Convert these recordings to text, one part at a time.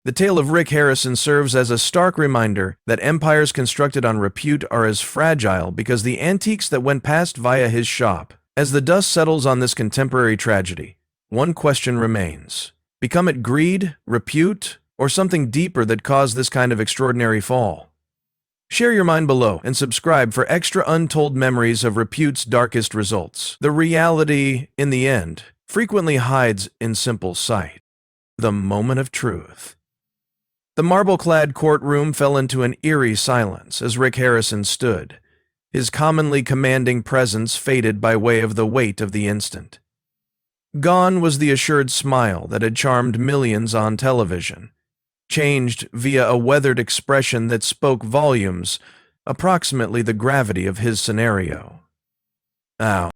The tale of Rick Harrison serves as a stark reminder that empires constructed on repute are as fragile because the antiques that went past via his shop. As the dust settles on this contemporary tragedy, one question remains. Become it greed, repute, or something deeper that caused this kind of extraordinary fall? Share your mind below and subscribe for extra untold memories of repute's darkest results. The reality, in the end, frequently hides in simple sight. The moment of truth. The marble-clad courtroom fell into an eerie silence as Rick Harrison stood, his commonly commanding presence faded by way of the weight of the instant. Gone was the assured smile that had charmed millions on television, changed via a weathered expression that spoke volumes, approximately the gravity of his scenario. Ow.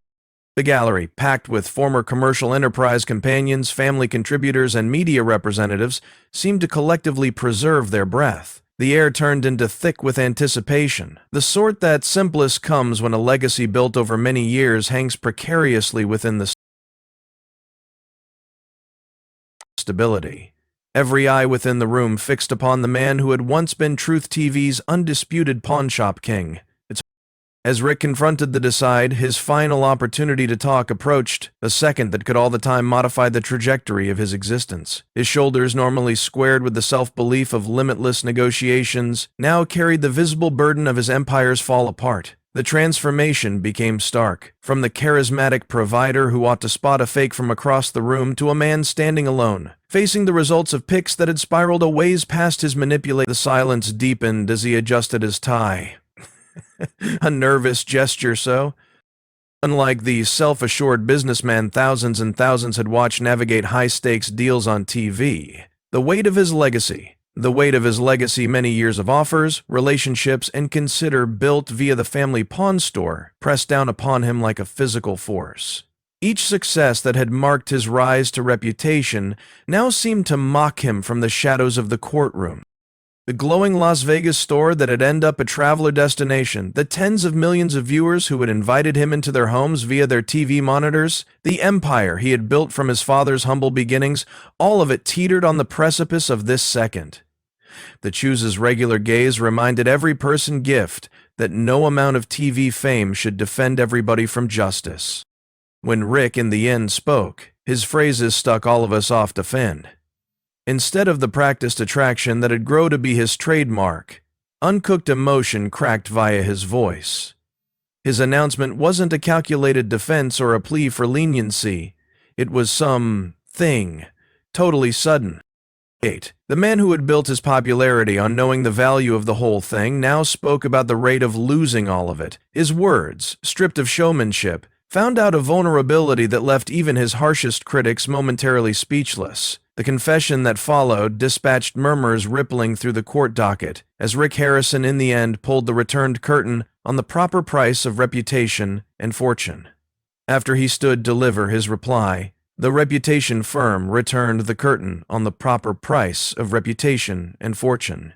The gallery, packed with former commercial enterprise companions, family contributors, and media representatives, seemed to collectively preserve their breath. The air turned into thick with anticipation, the sort that simplest comes when a legacy built over many years hangs precariously within the stability. Every eye within the room fixed upon the man who had once been Truth TV's undisputed pawnshop king. As Rick confronted the decide, his final opportunity to talk approached, a second that could all the time modify the trajectory of his existence. His shoulders, normally squared with the self-belief of limitless negotiations, now carried the visible burden of his empire's fall apart. The transformation became stark, from the charismatic provider who ought to spot a fake from across the room to a man standing alone, facing the results of picks that had spiraled a ways past his manipulation. The silence deepened as he adjusted his tie. A nervous gesture, so. Unlike the self-assured businessman thousands and thousands had watched navigate high-stakes deals on TV, the weight of his legacy many years of offers, relationships, and consider built via the family pawn store, pressed down upon him like a physical force. Each success that had marked his rise to reputation now seemed to mock him from the shadows of the courtroom. The glowing Las Vegas store that had ended up a traveler destination, the tens of millions of viewers who had invited him into their homes via their TV monitors, the empire he had built from his father's humble beginnings, all of it teetered on the precipice of this second. The Choose's regular gaze reminded every person gift that no amount of TV fame should defend everybody from justice. When Rick in the end spoke, his phrases stuck all of us off to fend. Instead of the practiced attraction that had grown to be his trademark, uncooked emotion cracked via his voice. His announcement wasn't a calculated defense or a plea for leniency. It was some thing, totally sudden. The man who had built his popularity on knowing the value of the whole thing now spoke about the rate of losing all of it. His words, stripped of showmanship, found out a vulnerability that left even his harshest critics momentarily speechless. The confession that followed dispatched murmurs rippling through the court docket as Rick Harrison in the end pulled the returned curtain on the proper price of reputation and fortune. After he stood deliver his reply, the reputation firm returned the curtain on the proper price of reputation and fortune.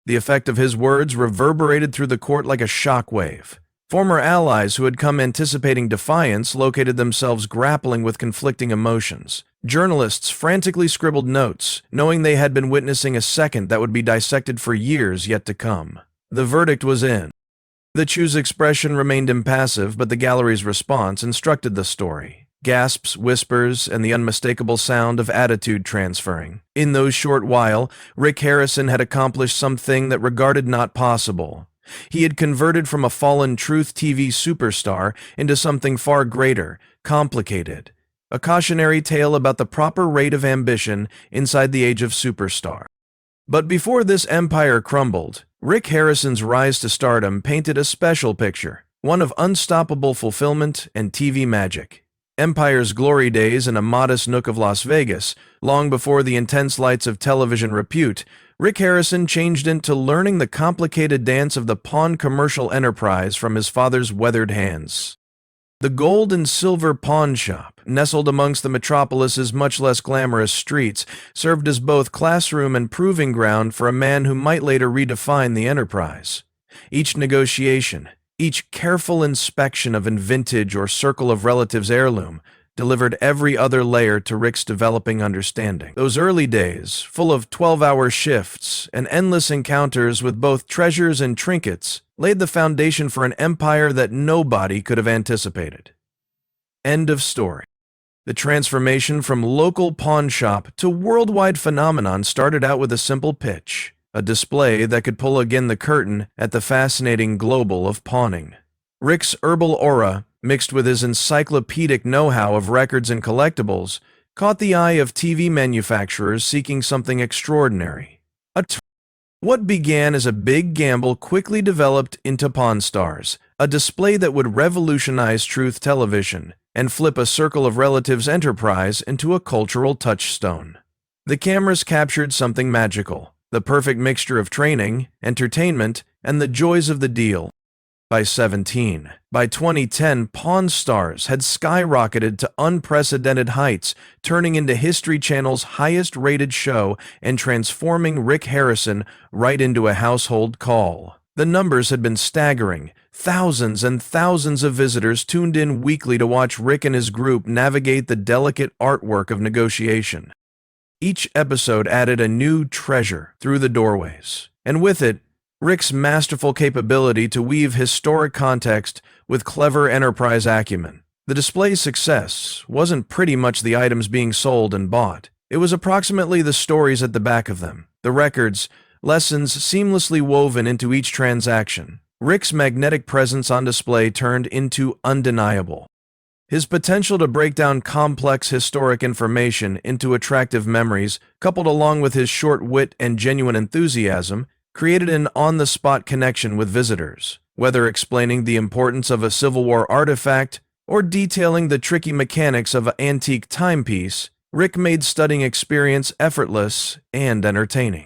The effect of his words reverberated through the court like a shockwave. Former allies who had come anticipating defiance located themselves grappling with conflicting emotions. Journalists frantically scribbled notes, knowing they had been witnessing a second that would be dissected for years yet to come. The verdict was in. The Choo's expression remained impassive, but the gallery's response instructed the story. Gasps, whispers, and the unmistakable sound of attitude transferring. In those short while, Rick Harrison had accomplished something that regarded not possible. He had converted from a fallen Truth TV superstar into something far greater, complicated. A cautionary tale about the proper rate of ambition inside the age of superstar. But before this empire crumbled, Rick Harrison's rise to stardom painted a special picture, one of unstoppable fulfillment and TV magic. Empire's glory days in a modest nook of Las Vegas, long before the intense lights of television repute, Rick Harrison changed into learning the complicated dance of the pawn commercial enterprise from his father's weathered hands. The gold and silver pawn shop, nestled amongst the metropolis's much less glamorous streets, served as both classroom and proving ground for a man who might later redefine the enterprise. Each negotiation, each careful inspection of a vintage or circle of relatives' heirloom, delivered every other layer to Rick's developing understanding. Those early days, full of 12-hour shifts and endless encounters with both treasures and trinkets, laid the foundation for an empire that nobody could have anticipated. End of story. The transformation from local pawn shop to worldwide phenomenon started out with a simple pitch, a display that could pull again the curtain at the fascinating global of pawning. Rick's herbal aura, mixed with his encyclopedic know-how of records and collectibles, caught the eye of TV manufacturers seeking something extraordinary. What began as a big gamble quickly developed into Pawn Stars, a display that would revolutionize truth television and flip a circle of relatives' enterprise into a cultural touchstone. The cameras captured something magical, the perfect mixture of training, entertainment, and the joys of the deal. By 2010, Pawn Stars had skyrocketed to unprecedented heights, turning into History Channel's highest-rated show and transforming Rick Harrison right into a household call. The numbers had been staggering. Thousands and thousands of visitors tuned in weekly to watch Rick and his group navigate the delicate artwork of negotiation. Each episode added a new treasure through the doorways, and with it, Rick's masterful capability to weave historic context with clever enterprise acumen. The display's success wasn't pretty much the items being sold and bought. It was approximately the stories at the back of them, the records, lessons seamlessly woven into each transaction. Rick's magnetic presence on display turned into undeniable. His potential to break down complex historic information into attractive memories, coupled along with his short wit and genuine enthusiasm, created an on-the-spot connection with visitors. Whether explaining the importance of a Civil War artifact or detailing the tricky mechanics of an antique timepiece, Rick made studying experience effortless and entertaining.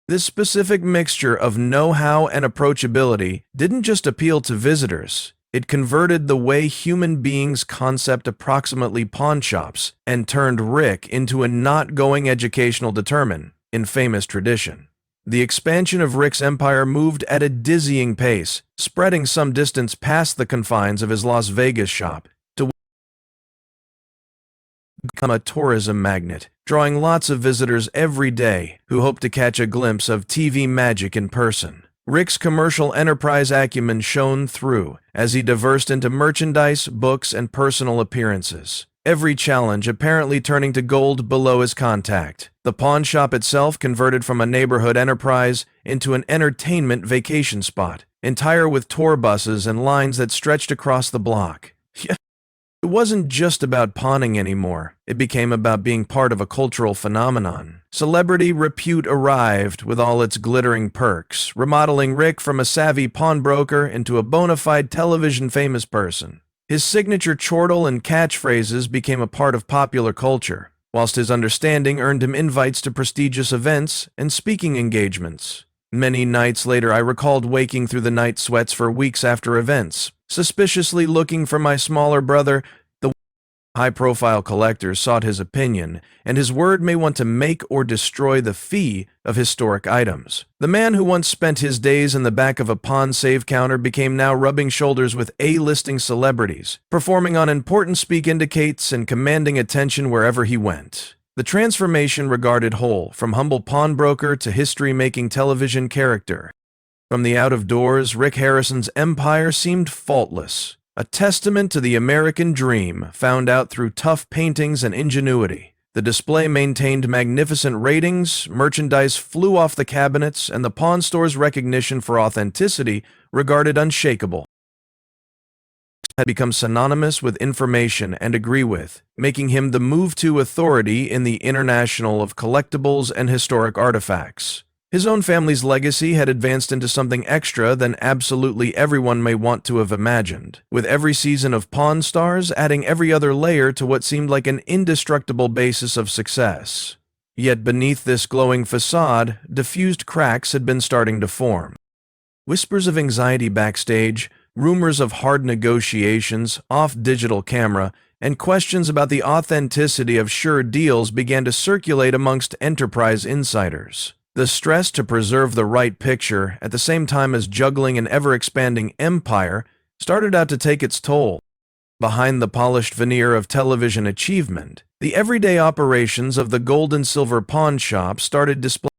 This specific mixture of know-how and approachability didn't just appeal to visitors, it converted the way human beings concept approximately pawn shops and turned Rick into a not-going educational determinant in famous tradition. The expansion of Rick's empire moved at a dizzying pace, spreading some distance past the confines of his Las Vegas shop to become a tourism magnet, drawing lots of visitors every day who hope to catch a glimpse of TV magic in person. Rick's commercial enterprise acumen shone through as he diversed into merchandise, books, and personal appearances. Every challenge apparently turning to gold below his contact. The pawn shop itself converted from a neighborhood enterprise into an entertainment vacation spot, entire with tour buses and lines that stretched across the block. It wasn't just about pawning anymore. It became about being part of a cultural phenomenon. Celebrity repute arrived with all its glittering perks, remodeling Rick from a savvy pawnbroker into a bona fide television-famous person. His signature chortle and catchphrases became a part of popular culture, whilst his understanding earned him invites to prestigious events and speaking engagements. Many nights later, I recalled waking through the night sweats for weeks after events, suspiciously looking for my smaller brother. The high-profile collector sought his opinion, and his word may want to make or destroy the fee of historic items. The man who once spent his days in the back of a pawn save counter became now rubbing shoulders with A-listing celebrities, performing on important speak indicates and commanding attention wherever he went. The transformation regarded whole, from humble pawnbroker to history-making television character. From the out-of-doors, Rick Harrison's empire seemed faultless, a testament to the American dream found out through tough paintings and ingenuity. The display maintained magnificent ratings, merchandise flew off the cabinets, and the pawn store's recognition for authenticity regarded unshakable. Had become synonymous with information and agree with, making him the move-to authority in the international of collectibles and historic artifacts. His own family's legacy had advanced into something extra than absolutely everyone may want to have imagined, with every season of Pawn Stars adding every other layer to what seemed like an indestructible basis of success. Yet beneath this glowing facade, diffused cracks had been starting to form. Whispers of anxiety backstage, rumors of hard negotiations, off digital camera, and questions about the authenticity of sure deals began to circulate amongst enterprise insiders. The stress to preserve the right picture at the same time as juggling an ever-expanding empire started out to take its toll. Behind the polished veneer of television achievement, the everyday operations of the gold and silver pawn shop started displaying